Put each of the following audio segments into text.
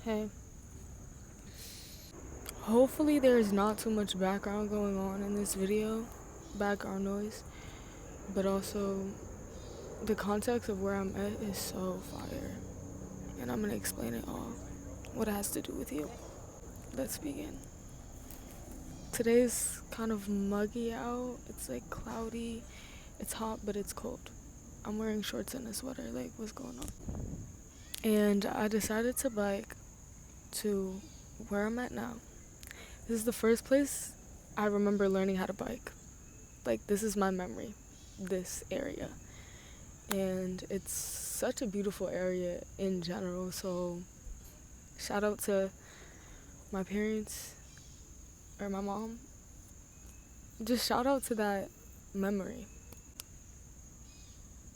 Hey. Hopefully there's not too much background going on in this video, background noise, but also the context of where I'm at is so fire, and I'm gonna explain it all, what it has to do with you. Let's begin. Today's kind of muggy out, it's like cloudy, it's hot but it's cold. I'm wearing shorts and a sweater, like what's going on? And I decided to bike to where I'm at now. This is the first place I remember learning how to bike. Like, this is my memory, this area. And it's such a beautiful area in general. So, shout out to my parents or my mom. Just shout out to that memory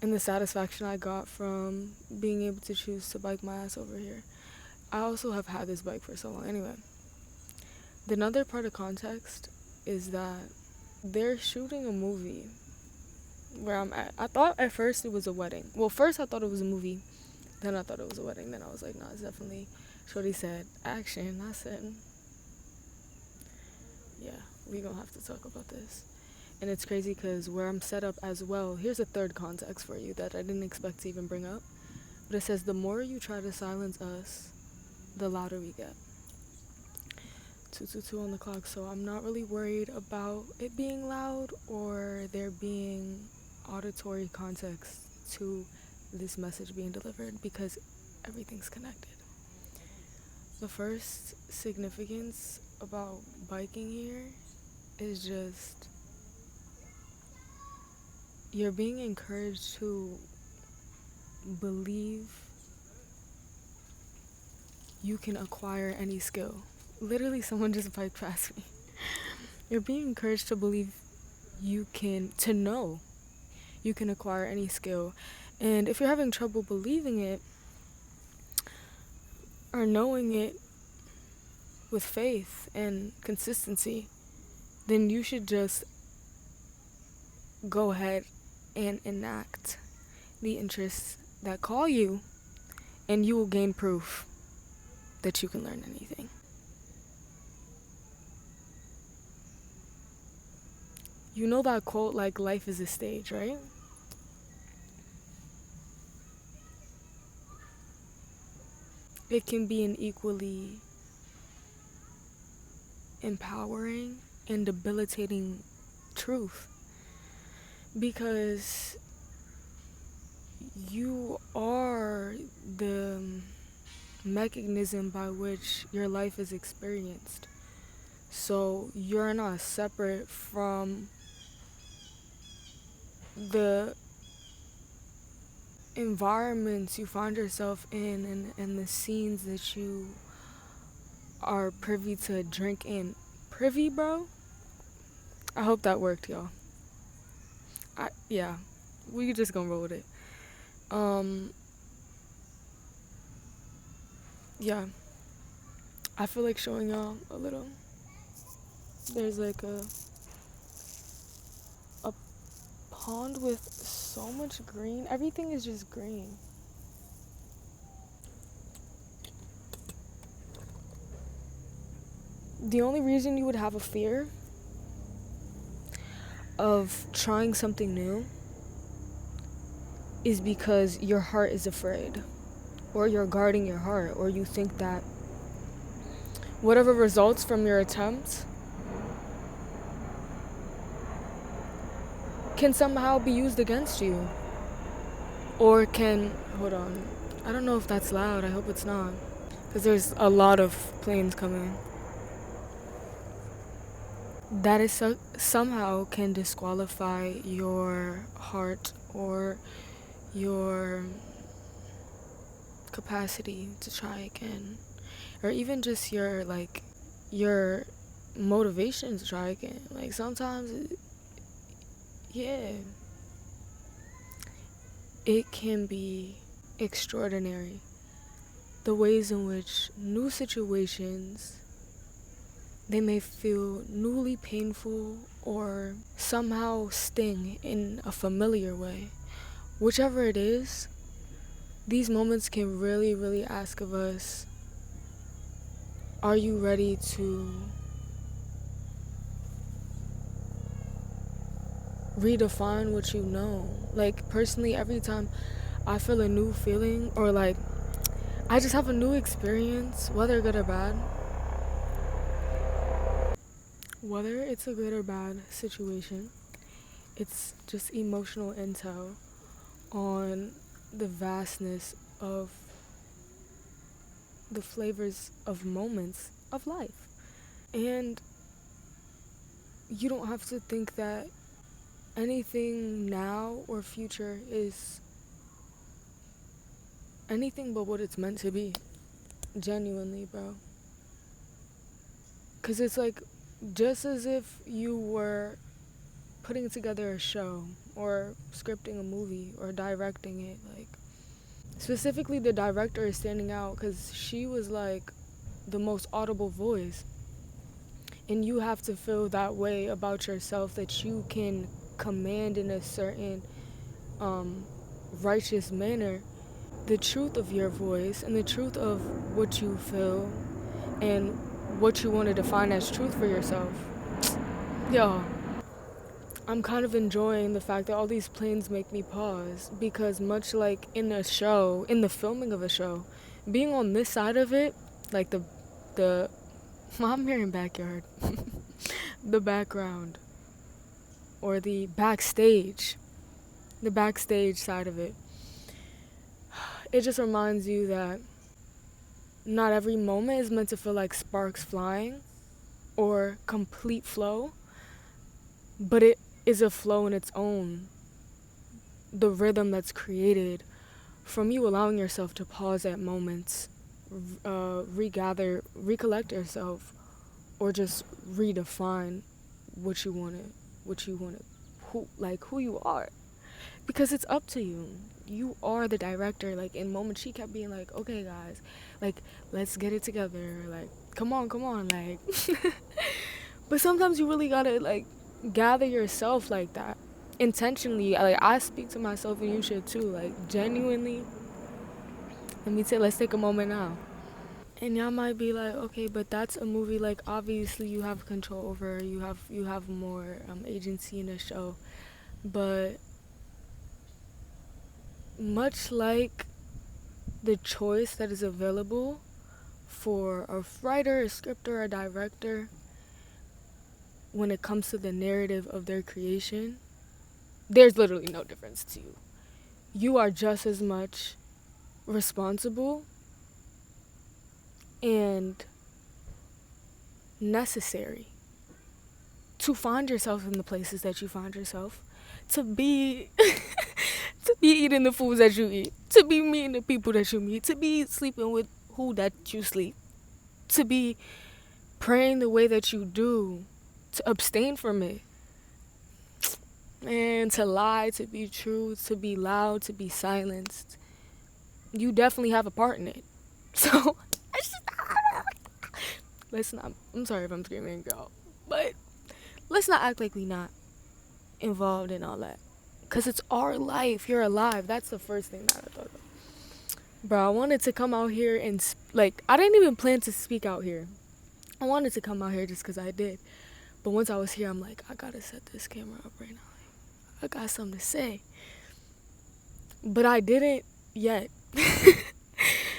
and the satisfaction I got from being able to choose to bike my ass over here. I also have had this bike for so long. Anyway, the another part of context is that they're shooting a movie where I'm at. I thought at first it was a wedding. Well, first I thought it was a movie, then I thought it was a wedding. Then I was like, nah, it's definitely. Shorty said action. I said, yeah, we gonna have to talk about this. And it's crazy because where I'm set up as well. Here's a third context for you that I didn't expect to even bring up. But it says the more you try to silence us, the louder we get. 222 on the clock, so I'm not really worried about it being loud or there being auditory context to this message being delivered because everything's connected. The first significance about biking here is just you're being encouraged to believe you can acquire any skill. Literally, someone just biked past me. You're being encouraged to believe to know you can acquire any skill. And if you're having trouble believing it or knowing it with faith and consistency, then you should just go ahead and enact the interests that call you, and you will gain proof that you can learn anything. You know that quote, like, life is a stage, right? It can be an equally empowering and debilitating truth because you are the mechanism by which your life is experienced. So you're not separate from the environments you find yourself in and the scenes that you are privy to drink in. Privy, bro? I hope that worked, y'all. Yeah, we just gonna roll with it. Yeah, I feel like showing y'all a little. There's like a pond with so much green. Everything is just green. The only reason you would have a fear of trying something new is because your heart is afraid, or you're guarding your heart, or you think that whatever results from your attempts can somehow be used against you, or hold on, I don't know if that's loud. I hope it's not, because there's a lot of planes coming. That is somehow can disqualify your heart or your capacity to try again, or even just your motivation to try again. Like, sometimes it can be extraordinary the ways in which new situations, they may feel newly painful or somehow sting in a familiar way. Whichever it is, these moments can really, really ask of us, are you ready to redefine what you know? Like, personally, every time I feel a new feeling, or like I just have a new experience, whether good or bad, whether it's a good or bad situation, it's just emotional intel on the vastness of the flavors of moments of life. And you don't have to think that anything now or future is anything but what it's meant to be. Genuinely, bro. Because it's like just as if you were putting together a show or scripting a movie or directing it. Like, specifically, the director is standing out because she was like the most audible voice. And you have to feel that way about yourself, that you can command in a certain righteous manner the truth of your voice and the truth of what you feel and what you want to define as truth for yourself. Yo, I'm kind of enjoying the fact that all these planes make me pause, because much like in a show, in the filming of a show, being on this side of it, like the I'm hearing backyard, the background or the backstage side of it, it just reminds you that not every moment is meant to feel like sparks flying or complete flow, but it is a flow in its own. The rhythm that's created from you allowing yourself to pause at moments, regather, recollect yourself, or just redefine what you want to, who you are. Because it's up to you. You are the director. Like, in moments, she kept being like, okay, guys, like, let's get it together. Like, come on, like. But sometimes you really gotta, like, gather yourself like that. Intentionally. Like, I speak to myself, and you should too. Like, genuinely, let's take a moment now. And y'all might be like, okay, but that's a movie. Like, obviously, you have control over. You have more agency in the show. But much like the choice that is available for a writer, a scripter, a director, when it comes to the narrative of their creation, there's literally no difference to you. You are just as much responsible and necessary to find yourself in the places that you find yourself, to be to be eating the foods that you eat, to be meeting the people that you meet, to be sleeping with who that you sleep, to be praying the way that you do, to abstain from it, and to lie, to be true, to be loud, to be silenced. You definitely have a part in it. So let's not. I'm sorry if I'm screaming, girl, but let's not act like we not involved in all that. Cause it's our life. You're alive. That's the first thing that I thought of. Bro, I wanted to come out here and I didn't even plan to speak out here. I wanted to come out here just cause I did. But once I was here, I'm like, I gotta set this camera up right now. I got something to say. But I didn't yet.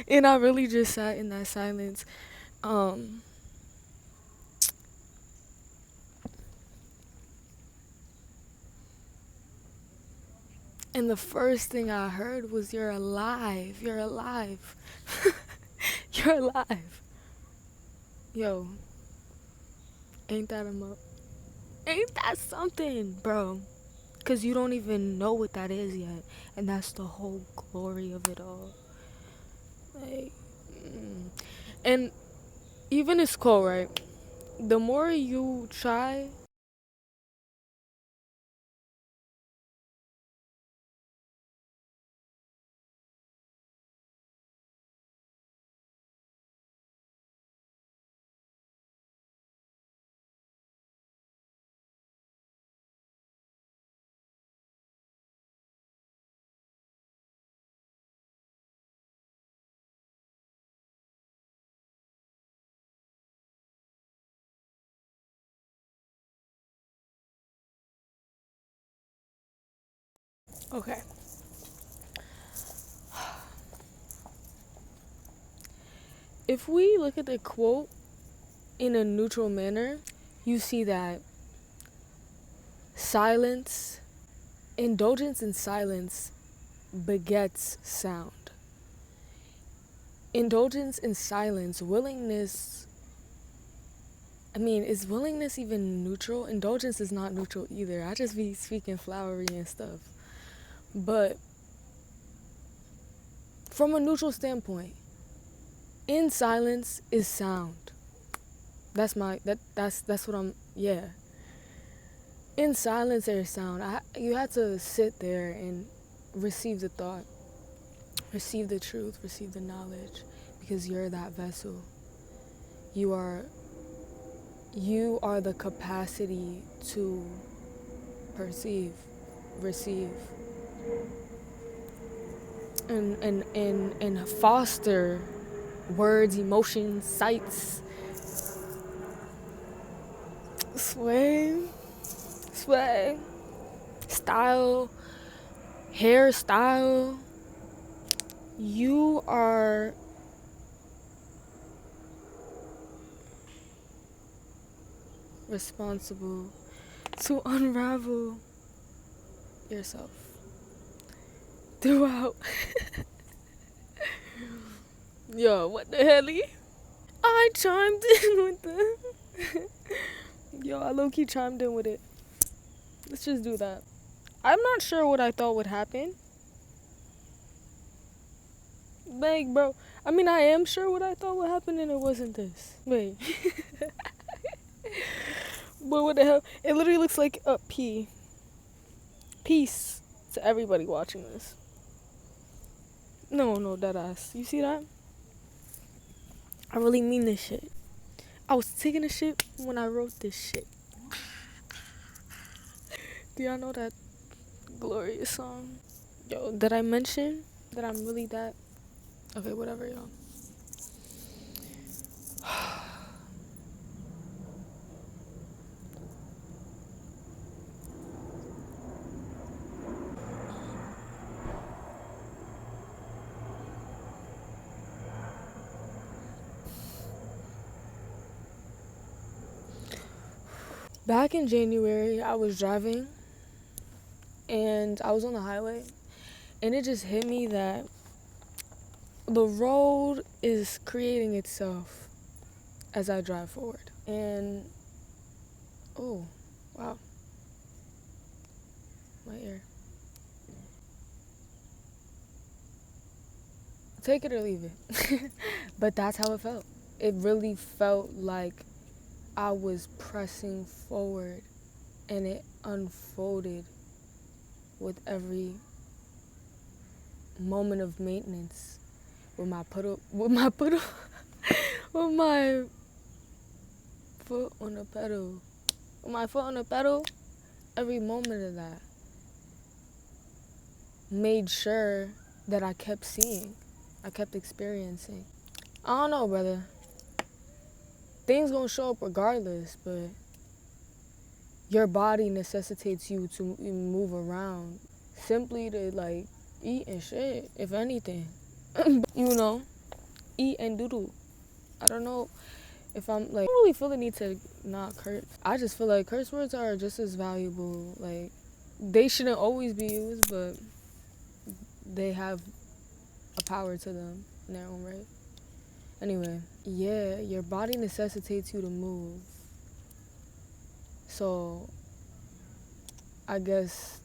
And I really just sat in that silence. And the first thing I heard was, you're alive. You're alive. You're alive. Yo, ain't that ain't that something, bro? Because you don't even know what that is yet. And that's the whole glory of it all. Like, and even it's cool, right? The more you try Okay. If we look at the quote in a neutral manner, you see that silence, indulgence in silence begets sound. Indulgence in silence, willingness. I mean, is willingness even neutral? Indulgence is not neutral either. I just be speaking flowery and stuff. But from a neutral standpoint, in silence is sound. That's what I'm, yeah. In silence there is sound. You have to sit there and receive the thought, receive the truth, receive the knowledge, because you're that vessel. You are the capacity to perceive, receive, and foster words, emotions, sights, sway, style, hairstyle. You are responsible to unravel yourself throughout. Yo, what the helly? I chimed in with the. Yo, I low-key chimed in with it. Let's just do that. I'm not sure what I thought would happen. Like, bro, I mean, I am sure what I thought would happen, and it wasn't this. Wait. But what the hell? It literally looks like a P. Peace to everybody watching this. No, deadass. You see that? I really mean this shit. I was taking this shit when I wrote this shit. Do y'all know that glorious song? Yo, did I mention that I'm really that? Okay, whatever, y'all. Back in January, I was driving and I was on the highway, and it just hit me that the road is creating itself as I drive forward. And oh, wow. My ear. Take it or leave it. But that's how it felt. It really felt like I was pressing forward, and it unfolded with every moment of maintenance, with my foot on the pedal, with my foot on the pedal. Every moment of that made sure that I kept seeing, I kept experiencing. I don't know, brother. Things gonna show up regardless, but your body necessitates you to move around simply to like eat and shit, if anything. You know, eat and doodle. I don't know if I'm like, I don't really feel the need to not curse. I just feel like curse words are just as valuable. Like, they shouldn't always be used, but they have a power to them in their own right. Anyway, yeah, your body necessitates you to move. So, I guess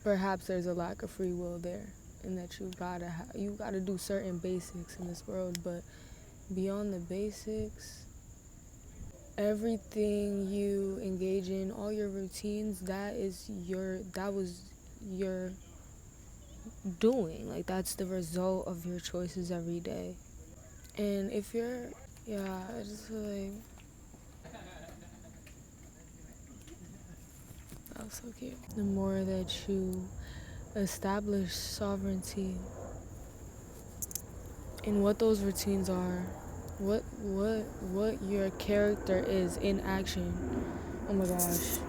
perhaps there's a lack of free will there, in that you gotta do certain basics in this world, but beyond the basics, everything you engage in, all your routines, that was your doing. Like, that's the result of your choices every day. And if you're, yeah, I just feel like that was so cute. The more that you establish sovereignty in what those routines are, what your character is in action. Oh my gosh.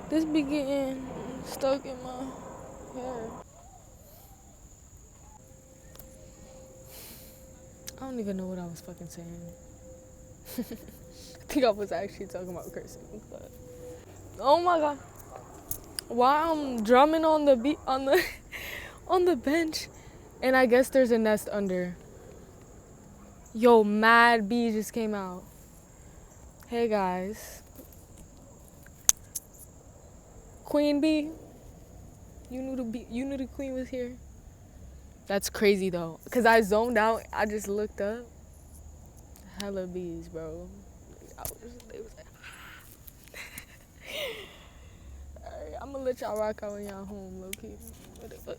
This be getting stuck in my don't even know what I was fucking saying. I think I was actually talking about cursing, but oh my god. While I'm drumming on the beat on the on the bench, and I guess there's a nest under. Yo, mad bee just came out. Hey guys. Queen bee. You knew the queen was here. That's crazy though, cause I zoned out. I just looked up. Hella bees, bro. They was like, alright, I'm gonna let y'all rock out when y'all home, low key. What the fuck?